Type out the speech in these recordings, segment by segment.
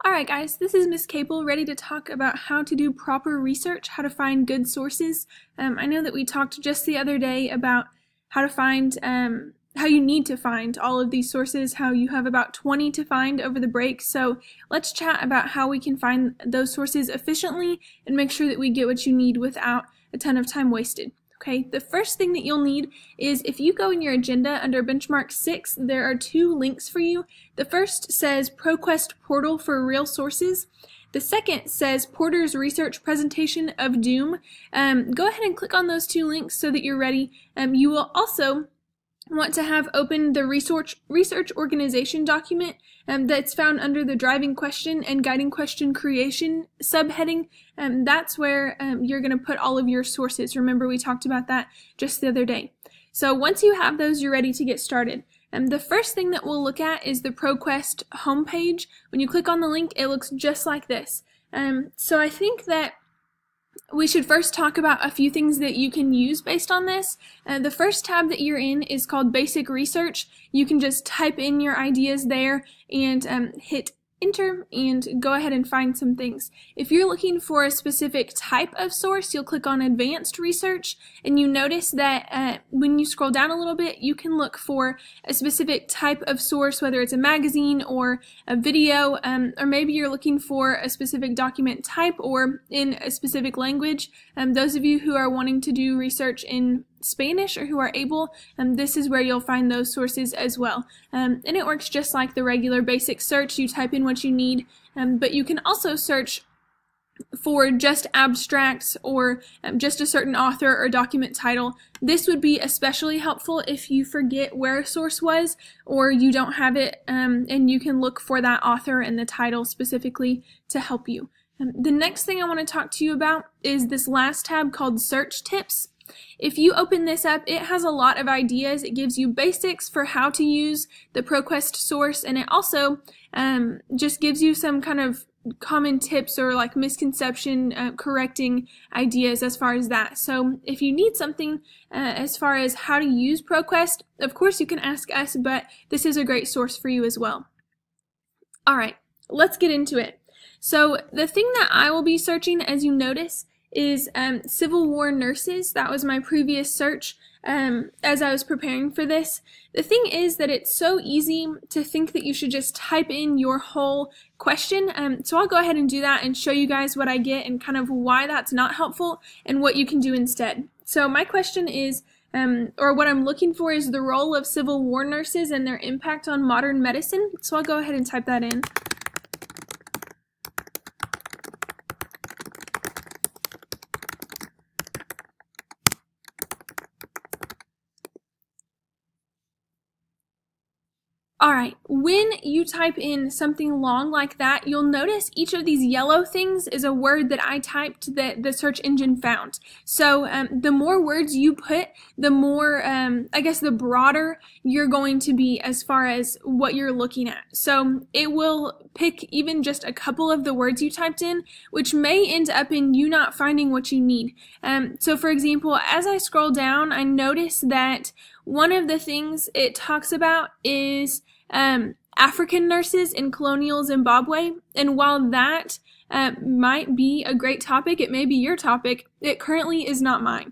Alright guys, this is Miss Capel ready to talk about how to do proper research, how to find good sources. I know that we talked just the other day about how to find, how you need to find all of these sources, how you have about 20 to find over the break. So let's chat about how we can find those sources efficiently and make sure that we get what you need without a ton of time wasted. Okay, the first thing that you'll need is if you go in your agenda under benchmark 6, there are two links for you. The first says ProQuest Portal for Real Sources. The second says Porter's Research Presentation of Doom. Go ahead and click on those two links so that you're ready. You will also want to have open the research organization document that's found under the driving question and guiding question creation subheading. That's where you're going to put all of your sources. Remember, we talked about that just the other day. So once you have those, you're ready to get started. The first thing that we'll look at is the ProQuest homepage. When you click on the link, it looks just like this. So I think that we should first talk about a few things that you can use based on this. The first tab that you're in is called Basic Research. You can just type in your ideas there and hit enter and go ahead and find some things. If you're looking for a specific type of source, you'll click on Advanced Research, and you notice that when you scroll down a little bit, you can look for a specific type of source, whether it's a magazine or a video, or maybe you're looking for a specific document type or in a specific language. Those of you who are wanting to do research in Spanish or who are able, this is where you'll find those sources as well. And it works just like the regular basic search. You type in what you need, but you can also search for just abstracts or just a certain author or document title. This would be especially helpful if you forget where a source was or you don't have it, and you can look for that author and the title specifically to help you. The next thing I want to talk to you about is this last tab called Search Tips. If you open this up, it has a lot of ideas. It gives you basics for how to use the ProQuest source, and it also just gives you some kind of common tips or like misconception correcting ideas as far as that. So if you need something as far as how to use ProQuest, of course you can ask us, but this is a great source for you as well. Alright, let's get into it. So the thing that I will be searching, as you notice, is Civil War nurses. That was my previous search as I was preparing for this. The thing is that it's so easy to think that you should just type in your whole question. So I'll go ahead and do that and show you guys what I get and kind of why that's not helpful and what you can do instead. So my question is, or what I'm looking for is the role of Civil War nurses and their impact on modern medicine. So I'll go ahead and type that in. Alright, when you type in something long like that, you'll notice each of these yellow things is a word that I typed that the search engine found. So the more words you put, the more, I guess the broader you're going to be as far as what you're looking at. So it will pick even just a couple of the words you typed in, which may end up in you not finding what you need. So for example, as I scroll down, I notice that one of the things it talks about is African nurses in colonial Zimbabwe, and while that might be a great topic, it may be your topic, it currently is not mine.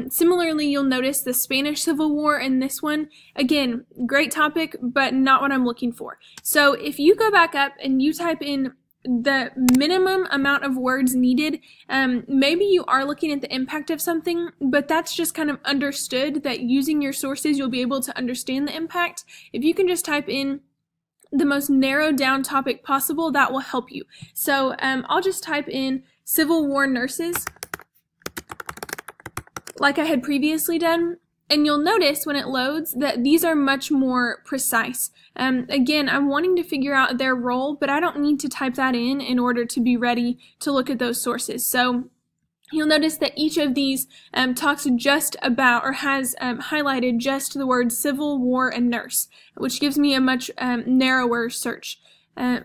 Similarly, you'll notice the Spanish Civil War in this one. Again, great topic, but not what I'm looking for. So if you go back up and you type in the minimum amount of words needed, maybe you are looking at the impact of something, but that's just kind of understood that using your sources you'll be able to understand the impact. If you can just type in the most narrowed down topic possible, that will help you. So I'll just type in Civil War nurses like I had previously done. And you'll notice when it loads that these are much more precise. Again, I'm wanting to figure out their role, but I don't need to type that in order to be ready to look at those sources. So you'll notice that each of these talks just about or has highlighted just the words Civil War and nurse, which gives me a much narrower search.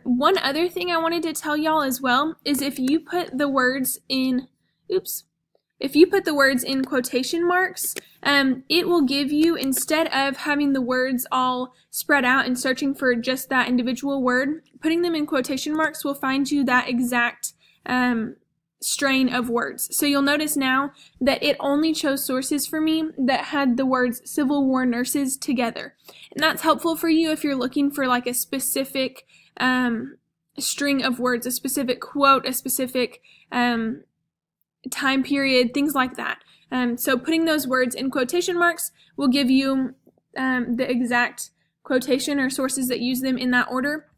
One other thing I wanted to tell y'all as well is if you put the words in, if you put the words in quotation marks, it will give you, instead of having the words all spread out and searching for just that individual word, putting them in quotation marks will find you that exact strain of words. So you'll notice now that it only chose sources for me that had the words Civil War nurses together. And that's helpful for you if you're looking for like a specific string of words, a specific quote, a specific time period, things like that. So putting those words in quotation marks will give you the exact quotation or sources that use them in that order.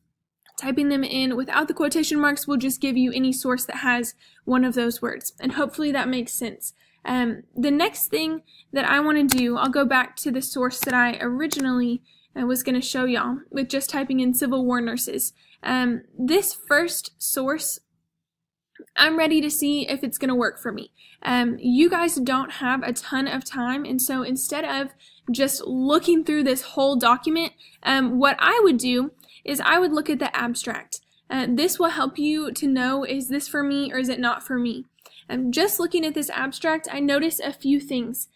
Typing them in without the quotation marks will just give you any source that has one of those words. And hopefully that makes sense. The next thing that I want to do, I'll go back to the source that I originally was going to show y'all with just typing in Civil War nurses. This first source, I'm ready to see if it's going to work for me. You guys don't have a ton of time, and so instead of just looking through this whole document, what I would do is I would look at the abstract. This will help you to know, is this for me or is it not for me? Just looking at this abstract, I notice a few things.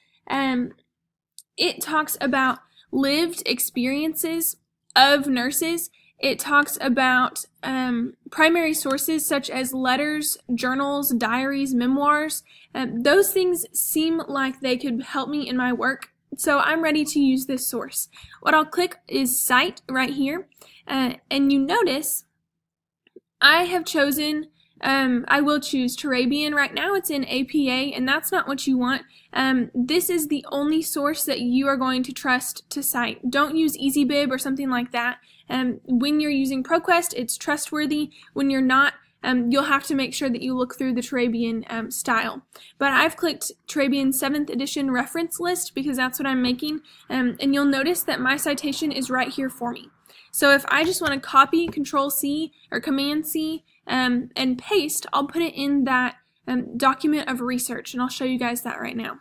It talks about lived experiences of nurses. It talks about primary sources such as letters, journals, diaries, memoirs. Those things seem like they could help me in my work, so I'm ready to use this source. What I'll click is Cite right here, and you notice I have chosen, I will choose Turabian. Right now it's in APA, and that's not what you want. This is the only source that you are going to trust to cite. Don't use EasyBib or something like that. When you're using ProQuest, it's trustworthy. When you're not, you'll have to make sure that you look through the Turabian style. But I've clicked Turabian 7th edition reference list because that's what I'm making, and you'll notice that my citation is right here for me. So if I just want to copy, Control-C or Command-C and paste, I'll put it in that document of research, and I'll show you guys that right now.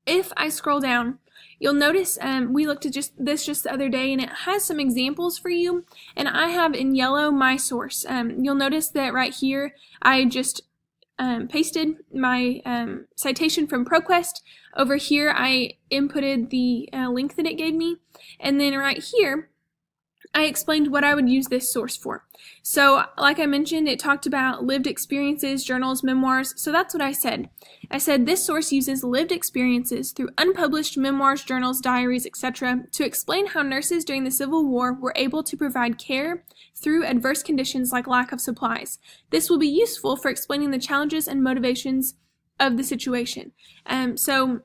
If I scroll down, you'll notice we looked at this just the other day, and it has some examples for you, and I have in yellow my source. You'll notice that right here I just pasted my citation from ProQuest. Over here I inputted the link that it gave me, and then right here I explained what I would use this source for. So like I mentioned, it talked about lived experiences, journals, memoirs, so that's what I said. I said this source uses lived experiences through unpublished memoirs, journals, diaries, etc. to explain how nurses during the Civil War were able to provide care through adverse conditions like lack of supplies. This will be useful for explaining the challenges and motivations of the situation. So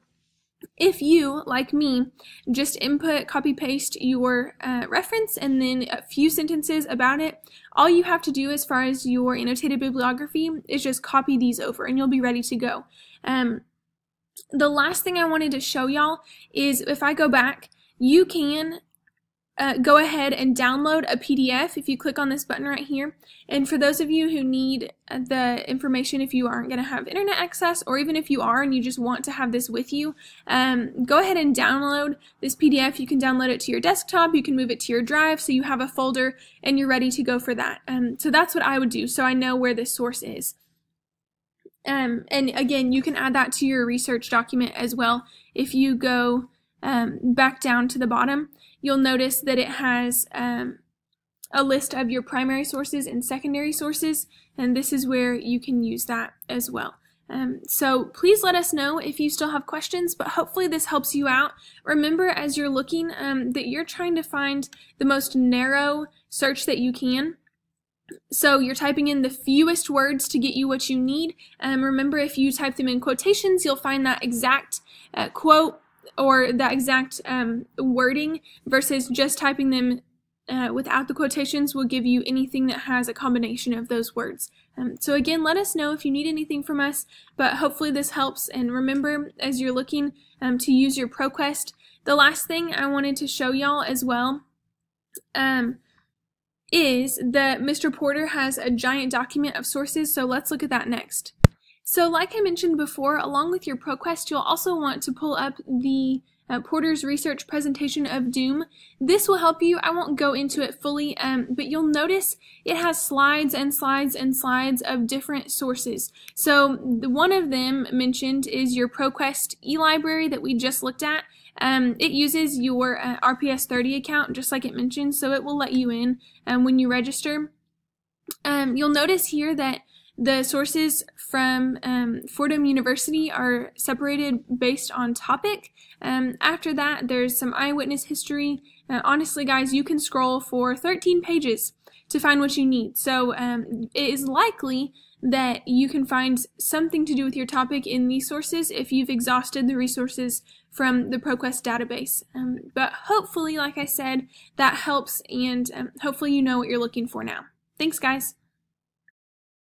if you, like me, just input, copy-paste your reference and then a few sentences about it, all you have to do as far as your annotated bibliography is just copy these over and you'll be ready to go. The last thing I wanted to show y'all is if I go back, you can go ahead and download a PDF if you click on this button right here. And for those of you who need the information if you aren't going to have internet access, or even if you are and you just want to have this with you, go ahead and download this PDF. You can download it to your desktop, you can move it to your drive so you have a folder and you're ready to go for that. So that's what I would do, so I know where this source is. And again, you can add that to your research document as well. If you go back down to the bottom, you'll notice that it has a list of your primary sources and secondary sources, and this is where you can use that as well. So please let us know if you still have questions, but hopefully this helps you out. Remember, as you're looking, that you're trying to find the most narrow search that you can. So you're typing in the fewest words to get you what you need. Remember, if you type them in quotations, you'll find that exact quote or that exact wording, versus just typing them without the quotations will give you anything that has a combination of those words. So again, let us know if you need anything from us, but hopefully this helps. And remember, as you're looking to use your ProQuest, the last thing I wanted to show y'all as well is that Mr. Porter has a giant document of sources, so let's look at that next. So like I mentioned before, along with your ProQuest, you'll also want to pull up the Porter's Research Presentation of Doom. This will help you. I won't go into it fully, but you'll notice it has slides and slides and slides of different sources. So one of them mentioned is your ProQuest e-library that we just looked at. It uses your RPS 30 account, just like it mentioned, so it will let you in when you register. You'll notice here that the sources from Fordham University are separated based on topic. After that, there's some eyewitness history. Honestly, guys, you can scroll for 13 pages to find what you need. So it is likely that you can find something to do with your topic in these sources if you've exhausted the resources from the ProQuest database. But hopefully, like I said, that helps, and hopefully you know what you're looking for now. Thanks, guys.